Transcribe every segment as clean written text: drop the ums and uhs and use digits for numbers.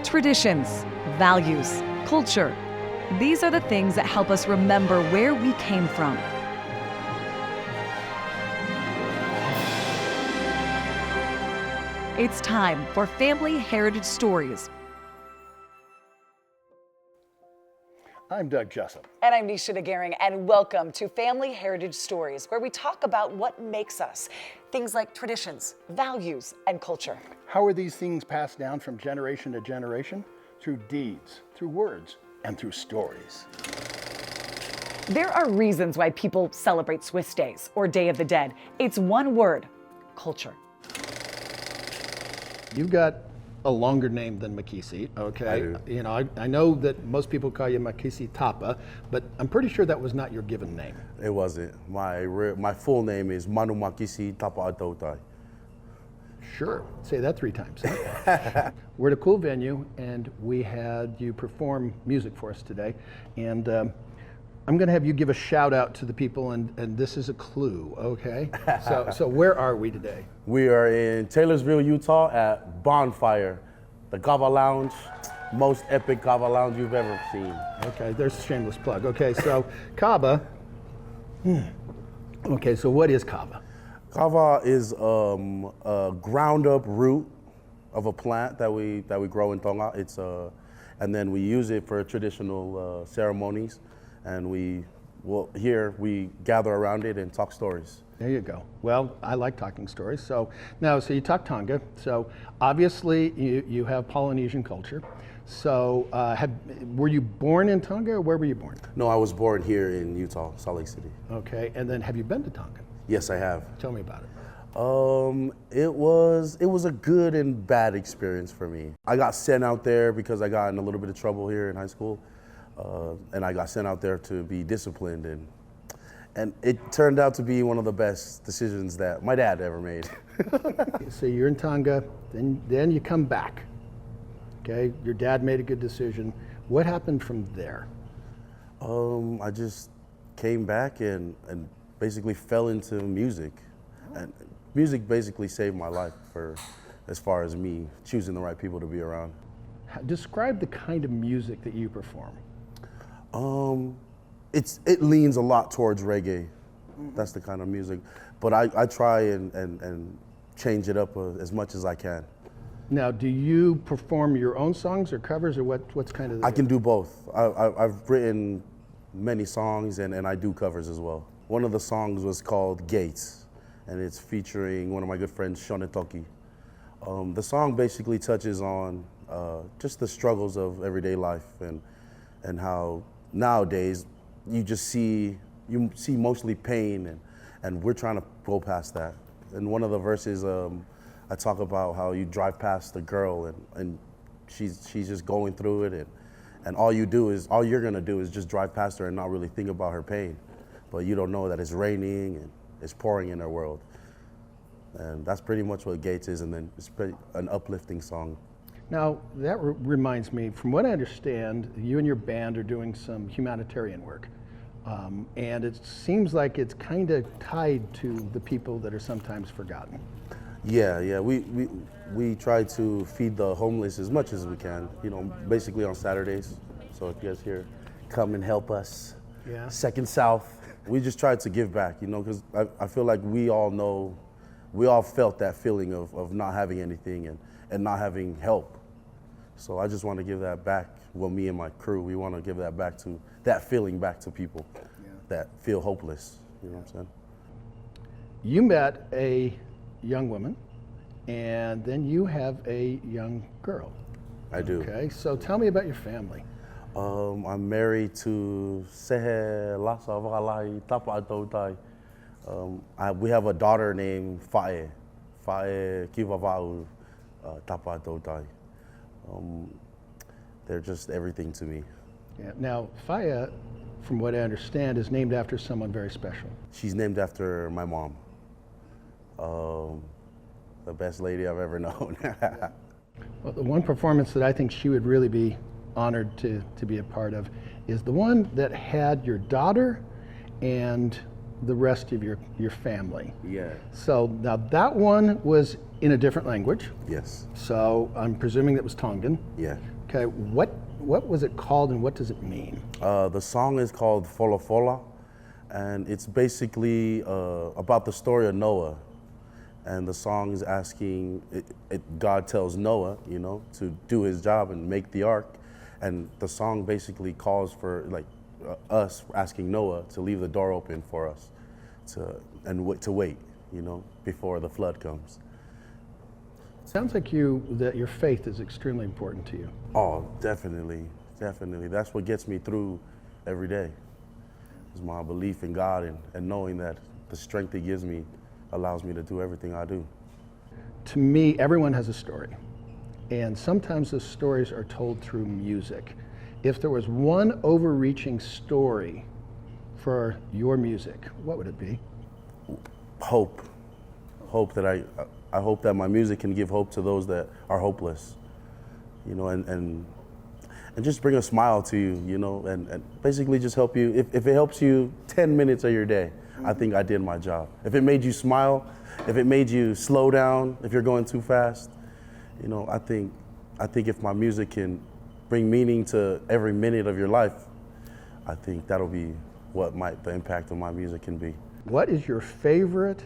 Traditions, values, culture. These are the things that help us remember where we came from. It's time for Family Heritage Stories. I'm Doug Jessup. And I'm Nisha DeGaring, and welcome to Family Heritage Stories, where we talk about what makes us. Things like traditions, values, and culture. How are these things passed down from generation to generation? Through deeds, through words, and through stories. There are reasons why people celebrate Swiss days or Day of the Dead. It's one word: culture. You've got a longer name than Makisi, okay? I do. You know, I know that most people call you Makisi Tapa, but I'm pretty sure that was not your given name. It wasn't. My full name is Manu Makisi Tapa Atautai. Sure, say that 3 times. Huh? We're at a cool venue, and we had you perform music for us today, and I'm gonna have you give a shout out to the people, and this is a clue, okay? So where are we today? We are in Taylorsville, Utah at Bonfire, the Kava Lounge, most epic Kava Lounge you've ever seen. Okay, there's a shameless plug. Okay, so Kava. Okay, so what is Kava? Kava is a ground up root of a plant that we grow in Tonga. And then we use it for traditional ceremonies, and here we gather around it and talk stories. There you go. Well, I like talking stories. So you talk Tonga. So obviously you have Polynesian culture. So were you born in Tonga, or where were you born? No, I was born here in Utah, Salt Lake City. Okay, and then have you been to Tonga? Yes, I have. Tell me about it. It was a good and bad experience for me. I got sent out there because I got in a little bit of trouble here in high school, and I got sent out there to be disciplined, and it turned out to be one of the best decisions that my dad ever made. So you're in Tonga, then you come back. Okay, your dad made a good decision. What happened from there? I just came back and basically fell into music, and music basically saved my life as far as me choosing the right people to be around. Describe the kind of music that you perform. It leans a lot towards reggae. That's the kind of music, but I try and change it up as much as I can. Now, do you perform your own songs or covers, or what's kind of? I can do both. I've written many songs and I do covers as well. One of the songs was called Gates, and it's featuring one of my good friends, Shonetoki. The song basically touches on just the struggles of everyday life and how nowadays you see mostly pain, and we're trying to go past that. In one of the verses, I talk about how you drive past a girl and she's just going through it, and all you're gonna do is just drive past her and not really think about her pain. But you don't know that it's raining and it's pouring in her world. And that's pretty much what Gates is, and then it's an uplifting song. Now, that reminds me, from what I understand, you and your band are doing some humanitarian work. And it seems like it's kind of tied to the people that are sometimes forgotten. Yeah, we try to feed the homeless as much as we can, basically on Saturdays. So if you guys here, come and help us. Yeah. Second South. We just try to give back, because I feel like we all felt that feeling of not having anything and not having help. So I just want to give that back. Well, me and my crew, we want to give that feeling back to people that feel hopeless. You know what I'm saying? You met a young woman, and then you have a young girl. I do. Okay, so tell me about your family. I'm married to Sehe Lasa Vakalai Tapa Atautai. We have a daughter named Fae Kivavau Tapa Atautai. They're just everything to me. Yeah. Now, Faya, from what I understand, is named after someone very special. She's named after my mom. The best lady I've ever known. Well, the one performance that I think she would really be honored to be a part of is the one that had your daughter and the rest of your family. Yeah. So now that one was in a different language. Yes. So I'm presuming that was Tongan. Yeah. Okay, what was it called and what does it mean? The song is called Fola Fola, and it's basically about the story of Noah. And the song is asking, God tells Noah, to do his job and make the ark. And the song basically calls for us asking Noah to leave the door open for us to wait, before the flood comes. Sounds like that your faith is extremely important to you. Oh, definitely. That's what gets me through every day, is my belief in God and knowing that the strength He gives me allows me to do everything I do. To me, everyone has a story, and sometimes the stories are told through music. If there was one overreaching story for your music, what would it be? Hope that I hope that my music can give hope to those that are hopeless, and just bring a smile to you, and basically just help you. If it helps you 10 minutes of your day, I think I did my job. If it made you smile, if it made you slow down, if you're going too fast, I think if my music can bring meaning to every minute of your life, I think that'll be what the impact of my music can be. What is your favorite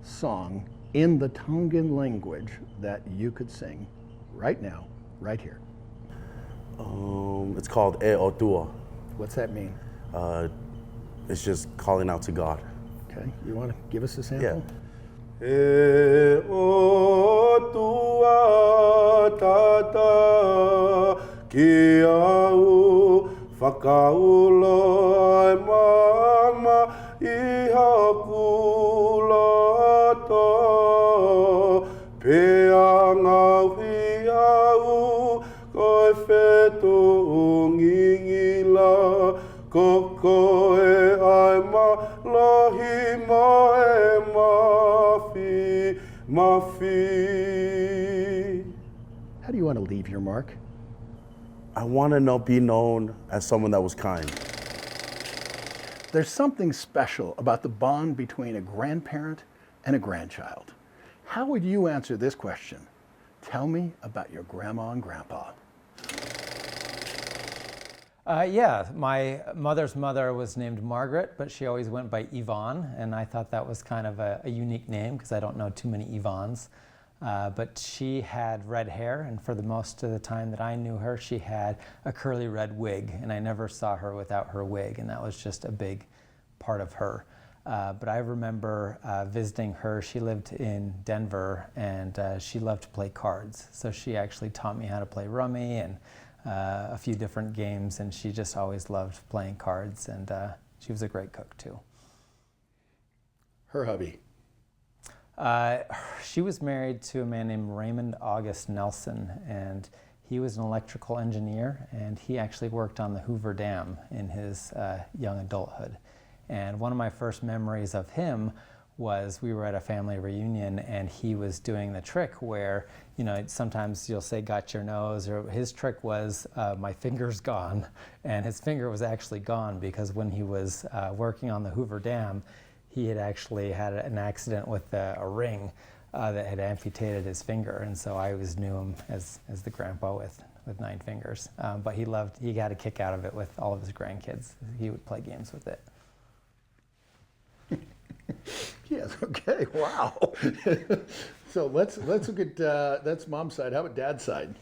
song in the Tongan language that you could sing right now, right here? It's called E Otua. What's that mean? It's just calling out to God. Okay, you want to give us a sample? Yeah. E Otua tata ki au whakaulo ai mama I hakulata pea ngāwi au kai whetu ngingila koko e ai ma lahi ma e mafi. How do you want to leave your mark? I want to be known as someone that was kind. There's something special about the bond between a grandparent and a grandchild. How would you answer this question? Tell me about your grandma and grandpa. Yeah, my mother's mother was named Margaret, but she always went by Yvonne, and I thought that was kind of a unique name because I don't know too many Yvonnes. But she had red hair, and for the most of the time that I knew her, she had a curly red wig, and I never saw her without her wig, and that was just a big part of her. But I remember visiting her. She lived in Denver, and she loved to play cards. So she actually taught me how to play rummy and a few different games, and she just always loved playing cards, and she was a great cook too. Her hubby? She was married to a man named Raymond August Nelson, and he was an electrical engineer, and he actually worked on the Hoover Dam in his young adulthood. And one of my first memories of him was we were at a family reunion, and he was doing the trick where, sometimes you'll say got your nose, or his trick was my finger's gone, and his finger was actually gone because when he was working on the Hoover Dam, he had actually had an accident with a ring that had amputated his finger, and so I always knew him as the grandpa with 9 fingers. But he got a kick out of it with all of his grandkids. He would play games with it. Yes, okay, wow. So let's look at, that's mom's side. How about dad's side?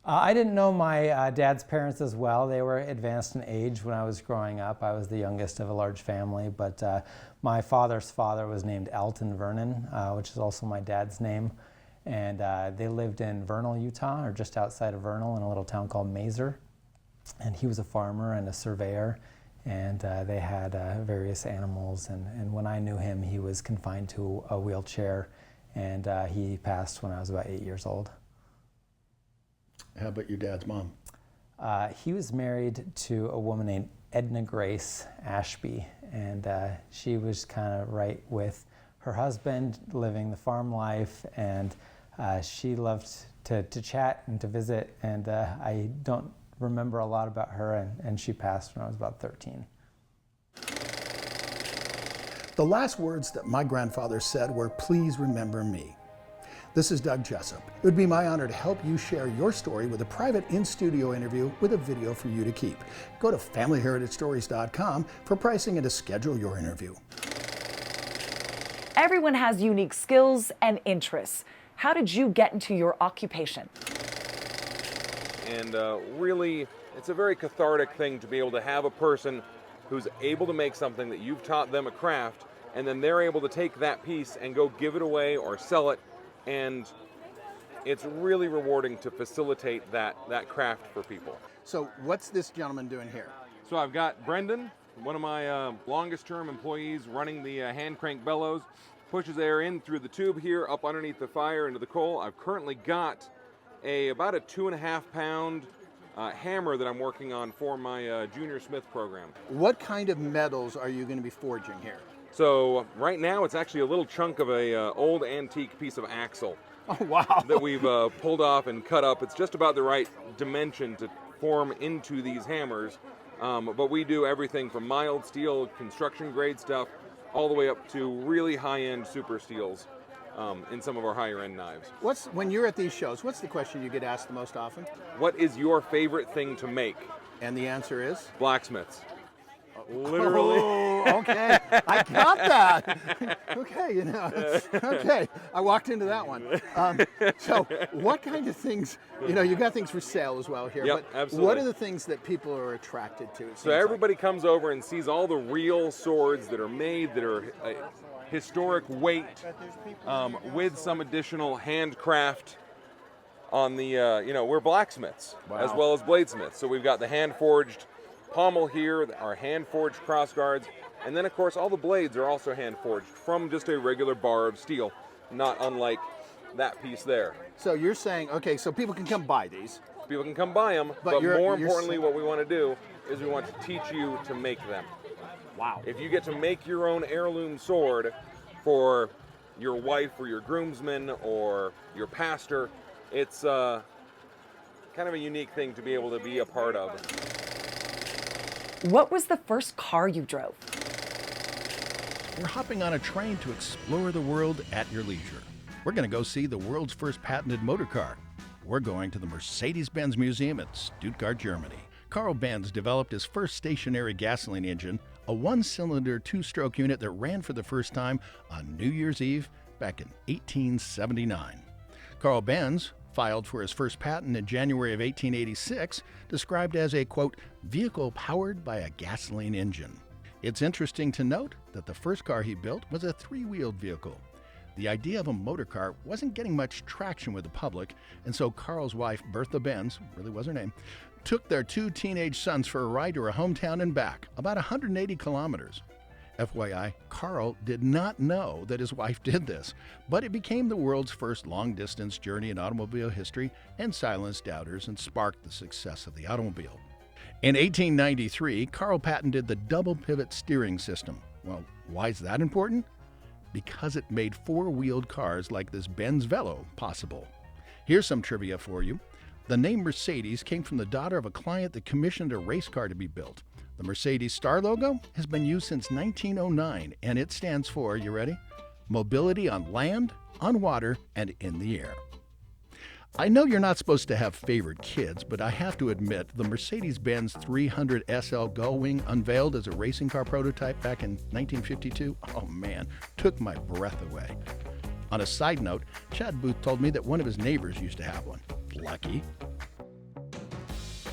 I didn't know my dad's parents as well. They were advanced in age when I was growing up. I was the youngest of a large family, but my father's father was named Alton Vernon, which is also my dad's name. And they lived in Vernal, Utah, or just outside of Vernal in a little town called Mazer. And he was a farmer and a surveyor, and they had various animals. And when I knew him, he was confined to a wheelchair, and he passed when I was about 8 years old. How about your dad's mom? He was married to a woman named Edna Grace Ashby, and she was kind of right with her husband, living the farm life, and she loved to chat and to visit, and I don't remember a lot about her, and she passed when I was about 13. The last words that my grandfather said were, "Please remember me." This is Doug Jessup. It would be my honor to help you share your story with a private in-studio interview with a video for you to keep. Go to familyheritagestories.com for pricing and to schedule your interview. Everyone has unique skills and interests. How did you get into your occupation? And really, it's a very cathartic thing to be able to have a person who's able to make something that you've taught them a craft, and then they're able to take that piece and go give it away or sell it, and it's really rewarding to facilitate that craft for people. So what's this gentleman doing here? So I've got Brendan, one of my longest term employees, running the hand crank bellows, pushes air in through the tube here, up underneath the fire into the coal. I've currently got about a 2.5 pound hammer that I'm working on for my junior smith program. What kind of metals are you going to be forging here? So right now it's actually a little chunk of a old antique piece of axle. Oh, wow. That we've pulled off and cut up. It's just about the right dimension to form into these hammers. But we do everything from mild steel, construction grade stuff, all the way up to really high-end super steels in some of our higher-end knives. When you're at these shows, what's the question you get asked the most often? What is your favorite thing to make? And the answer is? Blacksmiths. Literally. Oh, okay. I got that. Okay, okay. I walked into that one. So what kind of things, you got things for sale as well here, Yep, but absolutely. What are the things that people are attracted to? So everybody comes over and sees all the real swords that are made, that are historic weight, with some additional handcraft on the, we're blacksmiths as well as bladesmiths. So we've got the hand-forged pommel here, our hand-forged cross guards, and then of course all the blades are also hand-forged from just a regular bar of steel, not unlike that piece there. So you're saying, okay, so people can come buy these. People can come buy them, but more importantly what we want to do is we want to teach you to make them. Wow. If you get to make your own heirloom sword for your wife or your groomsman or your pastor, it's kind of a unique thing to be able to be a part of. What was the first car you drove? We're hopping on a train to explore the world at your leisure. We're going to go see the world's first patented motor car. We're going to the Mercedes-Benz Museum in Stuttgart, Germany. Carl Benz developed his first stationary gasoline engine, a one-cylinder two-stroke unit that ran for the first time on New Year's Eve back in 1879. Carl Benz filed for his first patent in January of 1886, described as a, quote, vehicle powered by a gasoline engine. It's interesting to note that the first car he built was a three-wheeled vehicle. The idea of a motor car wasn't getting much traction with the public, and so Carl's wife, Bertha Benz, really was her name, took their two teenage sons for a ride to her hometown and back, about 180 kilometers. FYI, Carl did not know that his wife did this, but it became the world's first long-distance journey in automobile history and silenced doubters and sparked the success of the automobile. In 1893, Carl patented the double-pivot steering system. Well, why is that important? Because it made four-wheeled cars like this Benz Velo possible. Here's some trivia for you. The name Mercedes came from the daughter of a client that commissioned a race car to be built. The Mercedes star logo has been used since 1909, and it stands for, you ready? Mobility on land, on water, and in the air. I know you're not supposed to have favorite kids, but I have to admit the Mercedes-Benz 300 SL Gullwing, unveiled as a racing car prototype back in 1952, oh man, took my breath away. On a side note, Chad Booth told me that one of his neighbors used to have one. Lucky.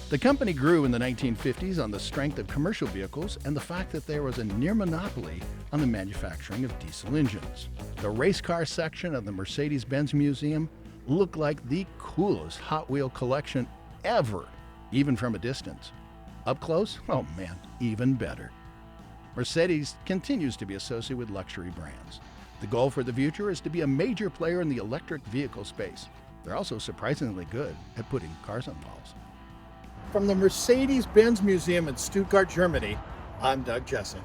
The company grew in the 1950s on the strength of commercial vehicles and the fact that there was a near monopoly on the manufacturing of diesel engines. The race car section of the Mercedes-Benz Museum looked like the coolest Hot Wheel collection ever, even from a distance. Up close, oh man, even better. Mercedes continues to be associated with luxury brands. The goal for the future is to be a major player in the electric vehicle space. They're also surprisingly good at putting cars on poles. From the Mercedes-Benz Museum in Stuttgart, Germany, I'm Doug Jessup.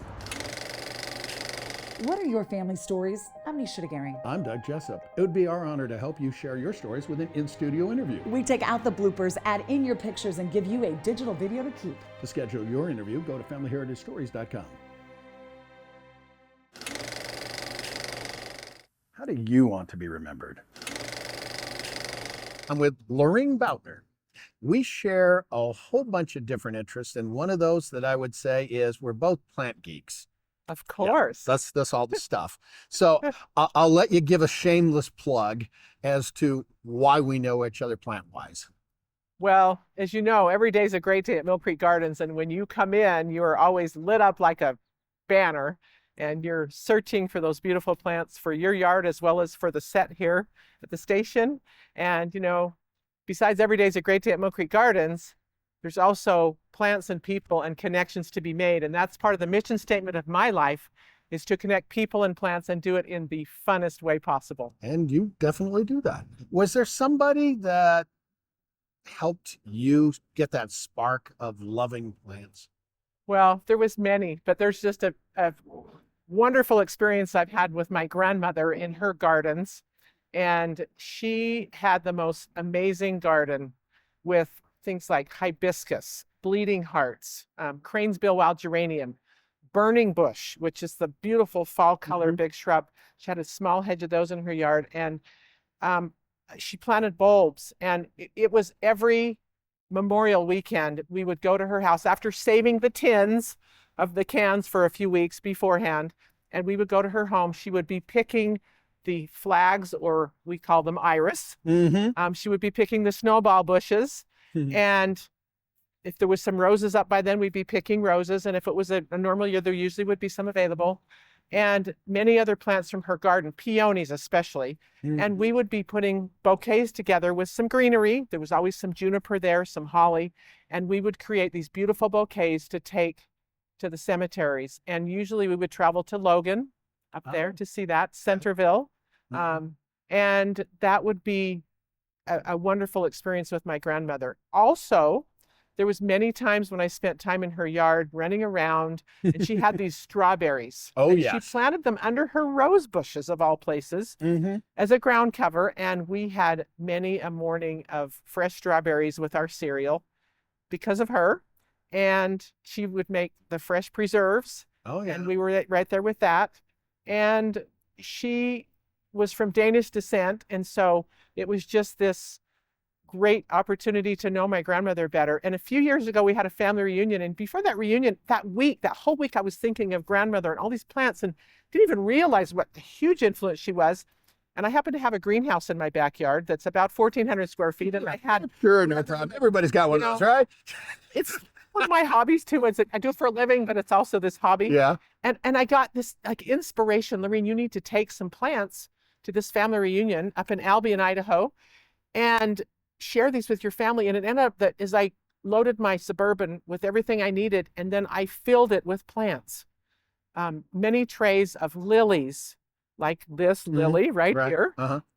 What are your family stories? I'm Nisha Garing. I'm Doug Jessup. It would be our honor to help you share your stories with an in-studio interview. We take out the bloopers, add in your pictures, and give you a digital video to keep. To schedule your interview, go to familyheritagestories.com. How do you want to be remembered? I'm with LaRene Bautner. We share a whole bunch of different interests, and one of those that I would say is we're both plant geeks. Of course. Yeah, that's all the stuff. So I'll let you give a shameless plug as to why we know each other plant-wise. Well, as you know, every day is a great day at Mill Creek Gardens, and when you come in, you are always lit up like a banner, and you're searching for those beautiful plants for your yard as well as for the set here at the station. And, you know, besides every day is a great day at Mill Creek Gardens, there's also plants and people and connections to be made. And that's part of the mission statement of my life, is to connect people and plants and do it in the funnest way possible. And you definitely do that. Was there somebody that helped you get that spark of loving plants? Well, there was many, but there's just a wonderful experience I've had with my grandmother in her gardens. And she had the most amazing garden with things like hibiscus, bleeding hearts, cranesbill wild geranium, burning bush, which is the beautiful fall color big shrub. She had a small hedge of those in her yard, and she planted bulbs. And it was every Memorial weekend we would go to her house after saving the tins of the cans for a few weeks beforehand, and we would go to her home. She would be picking the flags, or we call them iris. She would be picking the snowball bushes. And if there was some roses up by then, we'd be picking roses. And if it was a normal year, there usually would be some available. And many other plants from her garden, peonies especially. And we would be putting bouquets together with some greenery. There was always some juniper there, some holly. And we would create these beautiful bouquets to take to the cemeteries. And usually we would travel to Logan up there to see that, Centerville. And that would be a wonderful experience with my grandmother. Also, there was many times when I spent time in her yard running around, and she had these strawberries. Oh, and yes. She planted them under her rose bushes, of all places, as a ground cover. And we had many a morning of fresh strawberries with our cereal because of her. And she would make the fresh preserves. Oh, yeah. And we were right there with that. And she was from Danish descent, and so it was just this great opportunity to know my grandmother better. And a few years ago, we had a family reunion, and before that reunion, that whole week, I was thinking of grandmother and all these plants, and didn't even realize what a huge influence she was. And I happen to have a greenhouse in my backyard that's about 1,400 square feet, and I had... Sure, no problem. Everybody's got one of those, right? It's one of my hobbies too. I do it for a living, but it's also this hobby. Yeah. And I got this like inspiration, LaRene, you need to take some plants to this family reunion up in Albion, Idaho, and share these with your family. And it ended up that as I loaded my Suburban with everything I needed, and then I filled it with plants. Many trays of lilies, like this lily right here,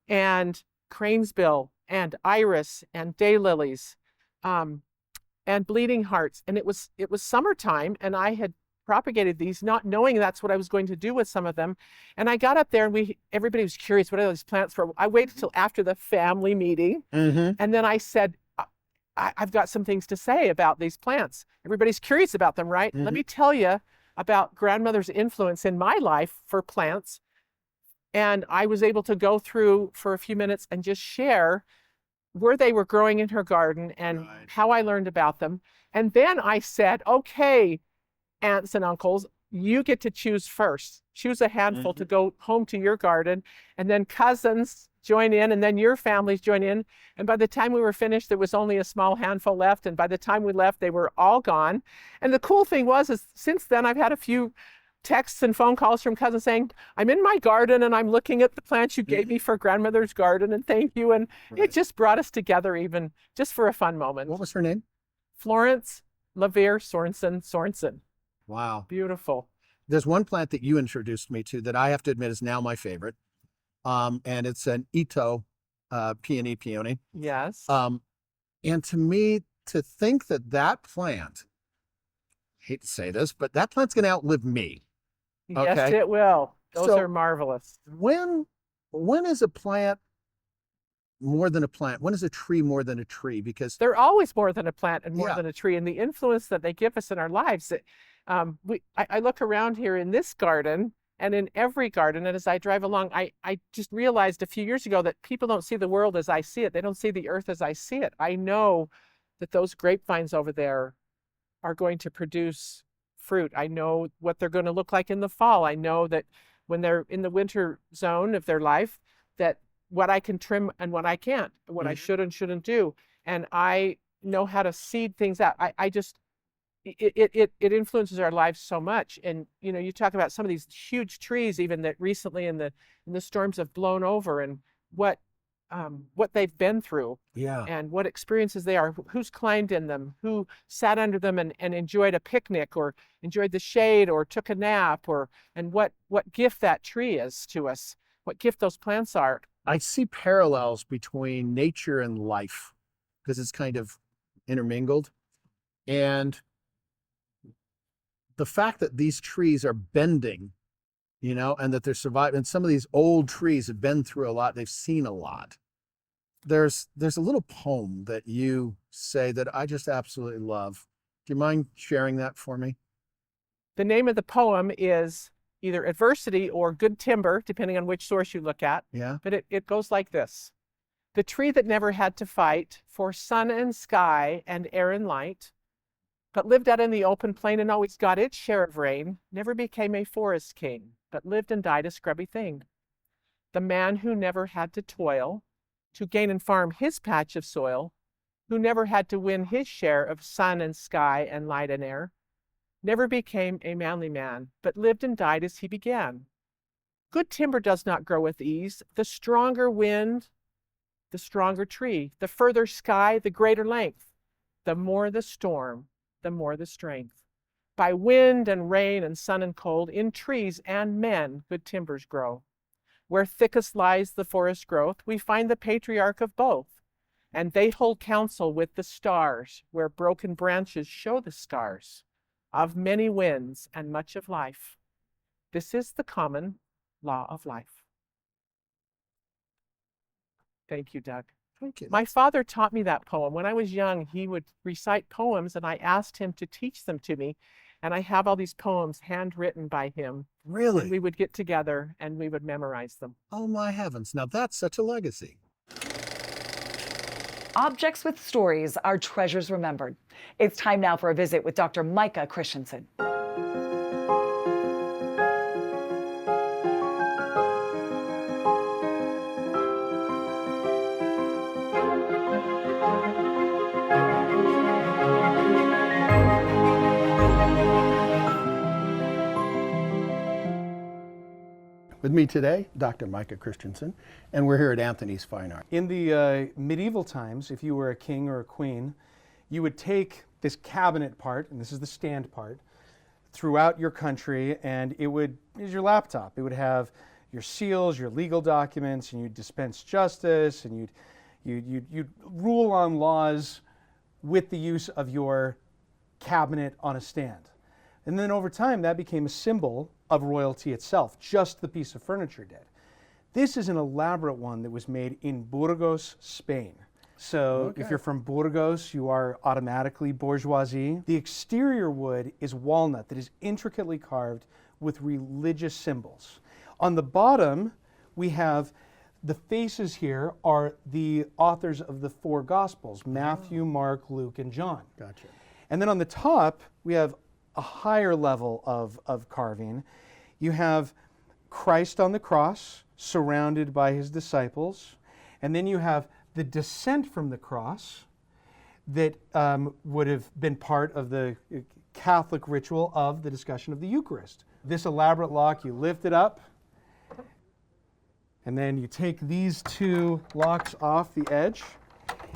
and cranesbill, and iris, and daylilies, and bleeding hearts. And it was summertime, and I had propagated these, not knowing that's what I was going to do with some of them. And I got up there, and everybody was curious, what are these plants for? I waited till after the family meeting, and then I said, I've got some things to say about these plants. Everybody's curious about them, right? Let me tell you about grandmother's influence in my life for plants. And I was able to go through for a few minutes and just share where they were growing in her garden and how I learned about them. And then I said, okay, aunts and uncles, you get to choose first. Choose a handful to go home to your garden, and then cousins join in, and then your families join in. And by the time we were finished, there was only a small handful left. And by the time we left, they were all gone. And the cool thing is since then, I've had a few texts and phone calls from cousins saying, I'm in my garden and I'm looking at the plants you gave me for grandmother's garden, and thank you. And it just brought us together, even just for a fun moment. What was her name? Florence LaVere Sorensen. Wow. Beautiful. There's one plant that you introduced me to that I have to admit is now my favorite. And it's an Ito peony. Yes. And to me, to think that plant, I hate to say this, but that plant's going to outlive me. Yes, Okay. it will. Those So- are marvelous. When is a plant more than a plant? When is a tree more than a tree? Because They're always more than a plant and more Yeah. than a tree, and the influence that they give us in our lives. I look around here in this garden, And in every garden, and as I drive along, I just realized a few years ago that people don't see the world as I see it. They don't see the earth as I see it. I know that those grapevines over there are going to produce fruit. I know what they're going to look like in the fall. I know that when they're in the winter zone of their life, that what I can trim and what I can't, what I should and shouldn't do. And I know how to seed things out. It influences our lives so much. And you know, you talk about some of these huge trees, even that recently in the storms have blown over, and what they've been through, and what experiences they are, who's climbed in them, who sat under them and enjoyed a picnic, or enjoyed the shade, or took a nap, and what gift that tree is to us, what gift those plants are. I see parallels between nature and life because it's kind of intermingled. And the fact that these trees are bending, you know, and that they're surviving, and some of these old trees have been through a lot, they've seen a lot. There's a little poem that you say that I just absolutely love. Do you mind sharing that for me? The name of the poem is either Adversity or Good Timber, depending on which source you look at. Yeah. But it goes like this. The tree that never had to fight for sun and sky and air and light, but lived out in the open plain and always got its share of rain, never became a forest king, but lived and died a scrubby thing. The man who never had to toil to gain and farm his patch of soil, who never had to win his share of sun and sky and light and air, never became a manly man, but lived and died as he began. Good timber does not grow with ease. The stronger wind, the stronger tree. The further sky, the greater length. The more the storm, the more the strength. By wind and rain and sun and cold, in trees and men, good timbers grow. Where thickest lies the forest growth, we find the patriarch of both. And they hold counsel with the stars, where broken branches show the scars of many winds and much of life. This is the common law of life. Thank you, Doug. Thank you. My father taught me that poem. When I was young, he would recite poems, and I asked him to teach them to me. And I have all these poems handwritten by him. Really? And we would get together and we would memorize them. Oh my heavens. Now that's such a legacy. Objects with stories are treasures remembered. It's time now for a visit with Dr. Micah Christensen. With me today, Dr. Micah Christensen, and we're here at Anthony's Fine Art. In the medieval times, if you were a king or a queen, you would take this cabinet part, and this is the stand part, throughout your country, and is your laptop. It would have your seals, your legal documents, and you'd dispense justice, and you'd rule on laws with the use of your cabinet on a stand. And then over time, that became a symbol of royalty itself. Just the piece of furniture did. This is an elaborate one that was made in Burgos, Spain. So if you're from Burgos, you are automatically bourgeoisie. The exterior wood is walnut that is intricately carved with religious symbols. On the bottom, we have the faces here are the authors of the four Gospels, Matthew, Mark, Luke, and John. Gotcha. And then on the top, we have a higher level of carving. You have Christ on the cross, surrounded by his disciples. And then you have the descent from the cross that would have been part of the Catholic ritual of the discussion of the Eucharist. This elaborate lock, you lift it up, and then you take these two locks off the edge,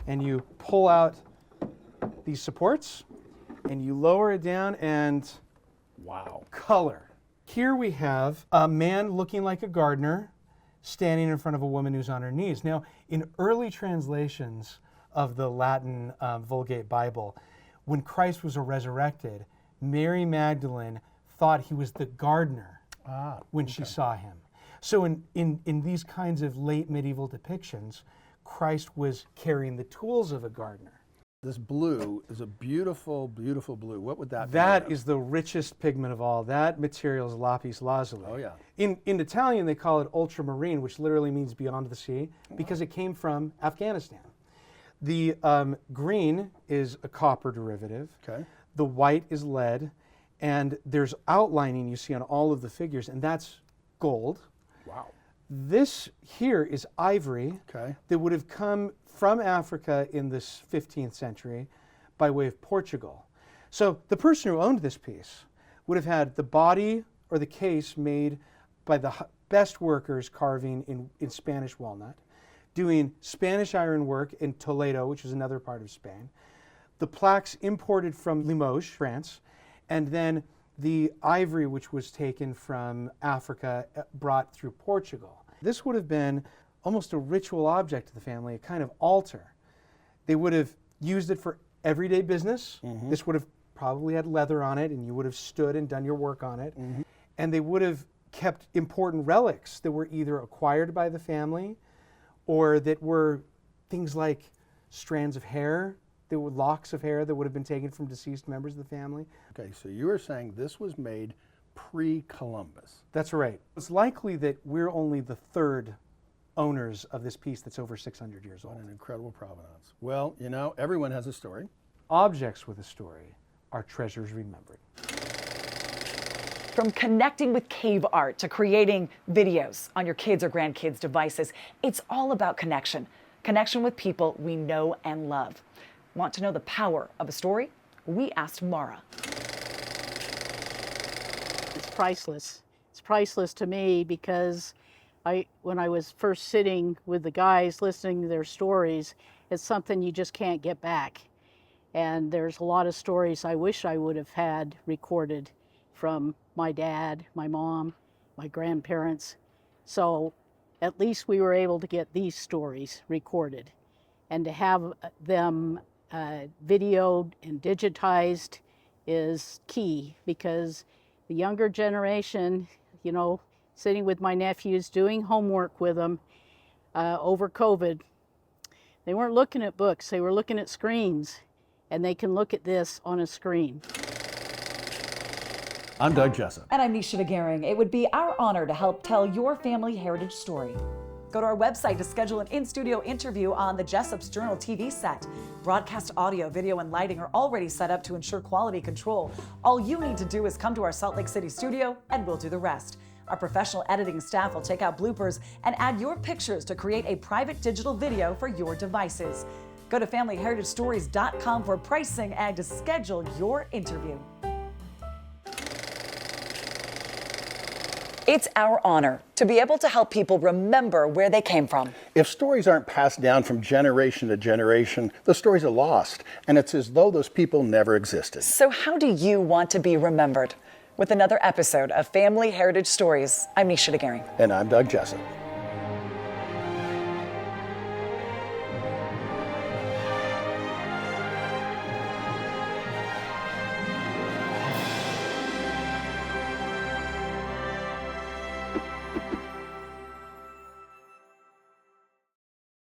and you pull out these supports, and you lower it down, and wow, color. Here we have a man looking like a gardener standing in front of a woman who's on her knees. Now, in early translations of the Latin Vulgate Bible, when Christ was resurrected, Mary Magdalene thought he was the gardener when she saw him. So in these kinds of late medieval depictions, Christ was carrying the tools of a gardener. This blue is a beautiful, beautiful blue. What would that be? That is the richest pigment of all. That material is lapis lazuli. Oh, yeah. In Italian, they call it ultramarine, which literally means beyond the sea, because it came from Afghanistan. The green is a copper derivative. Okay. The white is lead, and there's outlining you see on all of the figures, and that's gold. Wow. This here is ivory Okay. that would have come from Africa in the 15th century by way of Portugal. So the person who owned this piece would have had the body or the case made by the best workers carving in Spanish walnut, doing Spanish ironwork in Toledo, which is another part of Spain, the plaques imported from Limoges, France, and then the ivory which was taken from Africa, brought through Portugal. This would have been almost a ritual object to the family, a kind of altar. They would have used it for everyday business. This would have probably had leather on it, and you would have stood and done your work on it. And they would have kept important relics that were either acquired by the family or that were things like strands of hair, there were locks of hair that would have been taken from deceased members of the family. Okay, so you were saying this was made pre-Columbus. That's right. It's likely that we're only the third owners of this piece that's over 600 years old. What an incredible provenance. Well, you know, everyone has a story. Objects with a story are treasures remembered. From connecting with cave art to creating videos on your kids' or grandkids' devices, it's all about connection. Connection with people we know and love. Want to know the power of a story? We asked Mara. It's priceless. It's priceless to me because when I was first sitting with the guys listening to their stories, it's something you just can't get back. And there's a lot of stories I wish I would have had recorded from my dad, my mom, my grandparents. So at least we were able to get these stories recorded. And to have them videoed and digitized is key, because the younger generation, you know, sitting with my nephews, doing homework with them over COVID, they weren't looking at books, they were looking at screens, and they can look at this on a screen. I'm Doug Jessup. And I'm Nisha Gehring. It would be our honor to help tell your family heritage story. Go to our website to schedule an in-studio interview on the Jessup's Journal TV set. Broadcast audio, video, and lighting are already set up to ensure quality control. All you need to do is come to our Salt Lake City studio, and we'll do the rest. Our professional editing staff will take out bloopers and add your pictures to create a private digital video for your devices. Go to FamilyHeritageStories.com for pricing and to schedule your interview. It's our honor to be able to help people remember where they came from. If stories aren't passed down from generation to generation, the stories are lost, and it's as though those people never existed. So how do you want to be remembered? With another episode of Family Heritage Stories, I'm Nisha Gehring. And I'm Doug Jessup.